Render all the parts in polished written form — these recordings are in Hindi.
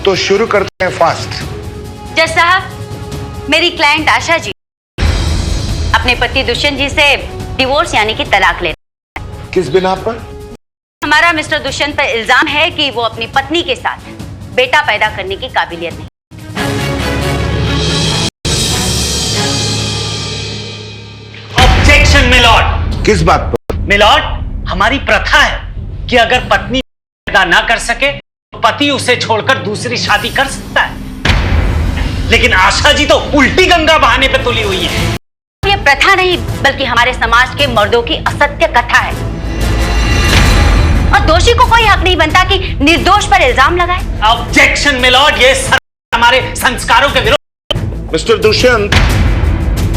तो शुरू करते हैं फास्ट। जज साहब, मेरी क्लाइंट आशा जी अपने पति दुष्यंत जी से डिवोर्स यानी कि तलाक ले। किस बिना पर? हमारा मिस्टर दुष्यंत पर इल्जाम है कि वो अपनी पत्नी के साथ बेटा पैदा करने की काबिलियत नहीं। Objection milord. किस बात पर? मिलॉर्ड, हमारी प्रथा है कि अगर पत्नी पैदा ना कर सके तो पति उसे छोड़कर दूसरी शादी कर सकता है, लेकिन आशा जी तो उल्टी गंगा बहाने पे तुली हुई है। ये प्रथा नहीं बल्कि हमारे समाज के मर्दों की असत्य कथा है, और दोषी को कोई हक नहीं बनता कि निर्दोष पर इल्जाम लगाए। ऑब्जेक्शन मिलॉर्ड, ये हमारे संस्कारों के विरुद्ध। मिस्टर दुष्यंत,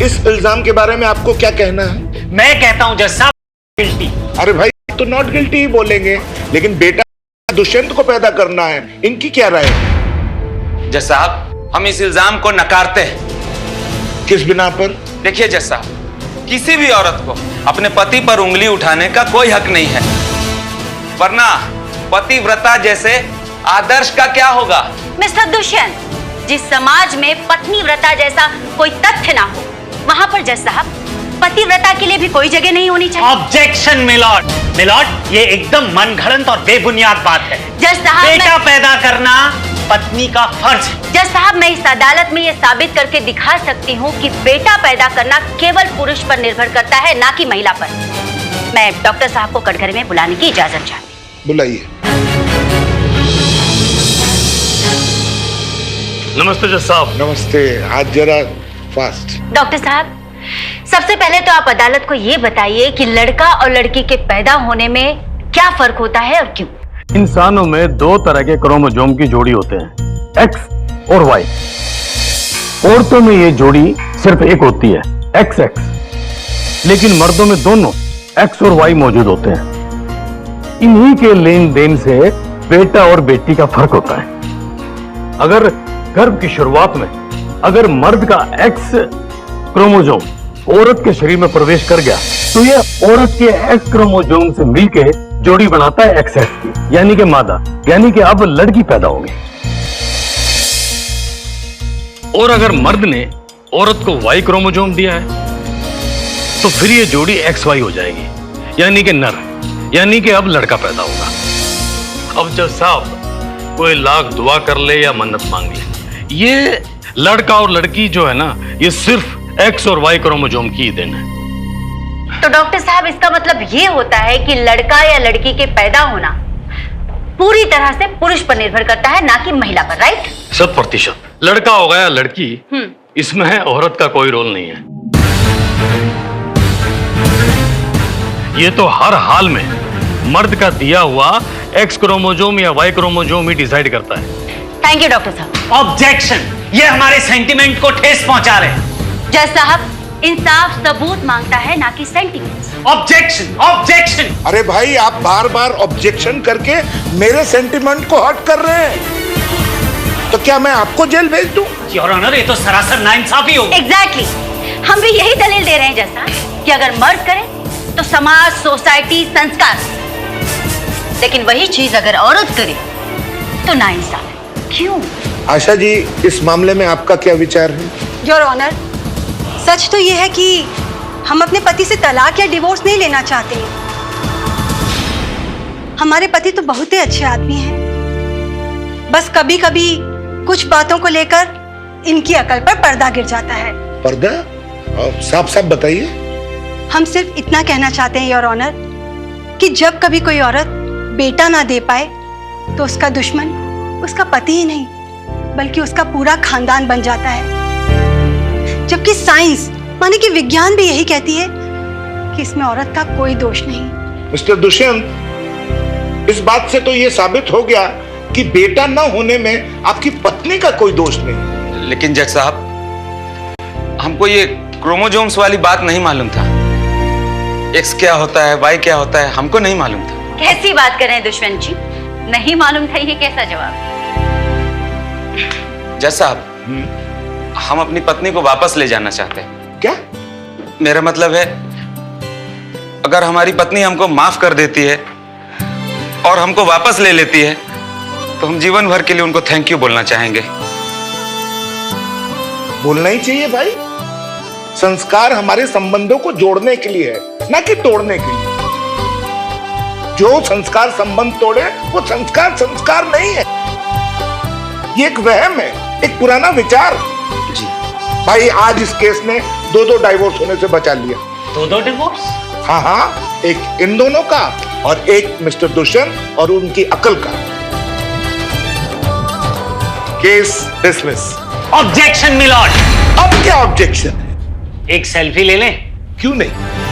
इस इल्जाम के बारे में आपको क्या कहना है? मैं कहता हूं जज साहब, गिल्टी। अरे भाई, तो नॉट गिल्टी ही बोलेंगे, लेकिन बेटा दुष्यंत को पैदा करना है, इनकी क्या राय है? जज साहब, हम इस इल्जाम को नकारते हैं। किस बिना पर? देखिए जज साहब, किसी भी औरत को अपने पति पर उंगली उठाने का कोई हक नहीं है, वरना पतिव्रता जैसे आदर्श का क्या होगा? मिस्टर दुष्यंत, जिस समाज में पत्नीव्रता जैसा कोई तथ्य ना हो, वहां पर जज साहब पतिव्रता के लिए भी कोई जगह नहीं होनी चाहिए। Objection milord. मिलॉर्ड, ये एकदम मनगढ़ंत और बेबुनियाद बात है। जज साहब, बेटा पैदा करना पत्नी का फर्ज है। जज साहब, मैं इस अदालत में ये साबित करके दिखा सकती हूँ कि बेटा पैदा करना केवल पुरुष पर निर्भर करता है, ना कि महिला पर। मैं डॉक्टर साहब को कटघरे में बुलाने की इजाजत चाहती हूँ। बुलाइए। नमस्ते जज साहब। नमस्ते। आज जरा फास्ट। डॉक्टर साहब, सबसे पहले तो आप अदालत को ये बताइए कि लड़का और लड़की के पैदा होने में क्या फर्क होता है और क्यों? इंसानों में दो तरह के क्रोमोसोम की जोड़ी होते हैं, एक्स और वाई। औरतों में ये जोड़ी सिर्फ एक होती है, एक्स एक्स, लेकिन मर्दों में दोनों एक्स और वाई मौजूद होते हैं। इन्हीं के लेन देन से बेटा और बेटी का फर्क होता है। अगर गर्भ की शुरुआत में अगर मर्द का एक्स क्रोमोसोम औरत के शरीर में प्रवेश कर गया तो यह औरत के एक्स क्रोमोसोम से मिलकर जोड़ी बनाता है एक्स एक्स की, यानी कि मादा, यानी कि अब लड़की पैदा होगी। और अगर मर्द ने औरत को वाई क्रोमोसोम दिया है तो फिर यह जोड़ी एक्स वाई हो जाएगी, यानी कि नर, यानी कि अब लड़का पैदा होगा। अब जब साहब कोई लाख दुआ कर ले या मन्नत मांग ले, ये लड़का और लड़की जो है ना, ये सिर्फ एक्स और वाई क्रोमोसोम की ही देन है। तो डॉक्टर साहब, इसका मतलब ये होता है कि लड़का या लड़की के पैदा होना पूरी तरह से पुरुष पर निर्भर करता है, ना कि महिला पर, राइट? 100%। लड़का हो गया लड़की, इसमें है औरत का कोई रोल नहीं है। ये तो हर हाल में मर्द का दिया हुआ एक्स क्रोमोसोम या वाई क्रोमोसोम ही डिसाइड करता है। थैंक यू डॉक्टर साहब। ऑब्जेक्शन, ये हमारे सेंटिमेंट को ठेस पहुंचा रहे हैं। जज साहब, इंसाफ सबूत मांगता है, ना कि सेंटिमेंट। Objection, objection. अरे भाई, आप बार बार ऑब्जेक्शन करके मेरे सेंटिमेंट को हर्ट कर रहे हैं, तो क्या मैं आपको जेल भेज दूं? योर ऑनर, ये तो सरासर नाइंसाफी होगी। एग्जैक्टली, हम भी यही दलील दे रहे हैं जज साहब कि अगर मर्द करे तो समाज, सोसाइटी, संस्कार, लेकिन वही चीज अगर औरत करे तो नाइंसाफ है। क्यों? आशा जी, इस मामले में आपका क्या विचार है? योर ऑनर, सच तो ये है कि हम अपने पति से तलाक या डिवोर्स नहीं लेना चाहते हैं। हमारे पति तो बहुत ही अच्छे आदमी हैं, बस कभी कभी कुछ बातों को लेकर इनकी अकल पर पर्दा गिर जाता है। पर्दा? साफ साफ बताइए। हम सिर्फ इतना कहना चाहते हैं योर ऑनर कि जब कभी कोई औरत बेटा ना दे पाए तो उसका दुश्मन उसका पति ही नहीं बल्कि उसका पूरा खानदान बन जाता है, जबकि साइंस माने कि विज्ञान भी यही कहती है कि इसमें औरत का कोई दोष नहीं। मिस्टर दुष्यंत, इस बात से तो ये साबित हो गया कि बेटा न होने में आपकी पत्नी का कोई दोष नहीं। लेकिन जज साहब, हमको ये क्रोमोसोम्स वाली बात नहीं मालूम था। एक्स क्या होता है, वाई क्या होता है, हमको नहीं मालूम था। कैसी बात कर रहे हैं दुष्यंत जी? नहीं मालूम था, ये कैसा जवाब? जज साहब, हम अपनी पत्नी को वापस ले जाना चाहते हैं। क्या? मेरा मतलब है, अगर हमारी पत्नी हमको माफ कर देती है और हमको वापस ले लेती है तो हम जीवन भर के लिए उनको थैंक यू बोलना चाहेंगे। बोलना ही चाहिए भाई। संस्कार हमारे संबंधों को जोड़ने के लिए है, ना कि तोड़ने के लिए। जो संस्कार संबंध तोड़े वो संस्कार संस्कार नहीं है, ये एक वहम है, एक पुराना विचार। जी भाई आज इस केस ने दो डाइवोर्स होने से बचा लिया। दो डिवोर्स? हाँ हाँ, एक इन दोनों का और एक मिस्टर दुष्यंत और उनकी अकल का। Case dismiss. Objection milord. अब क्या ऑब्जेक्शन है? एक सेल्फी ले लें? क्यों नहीं?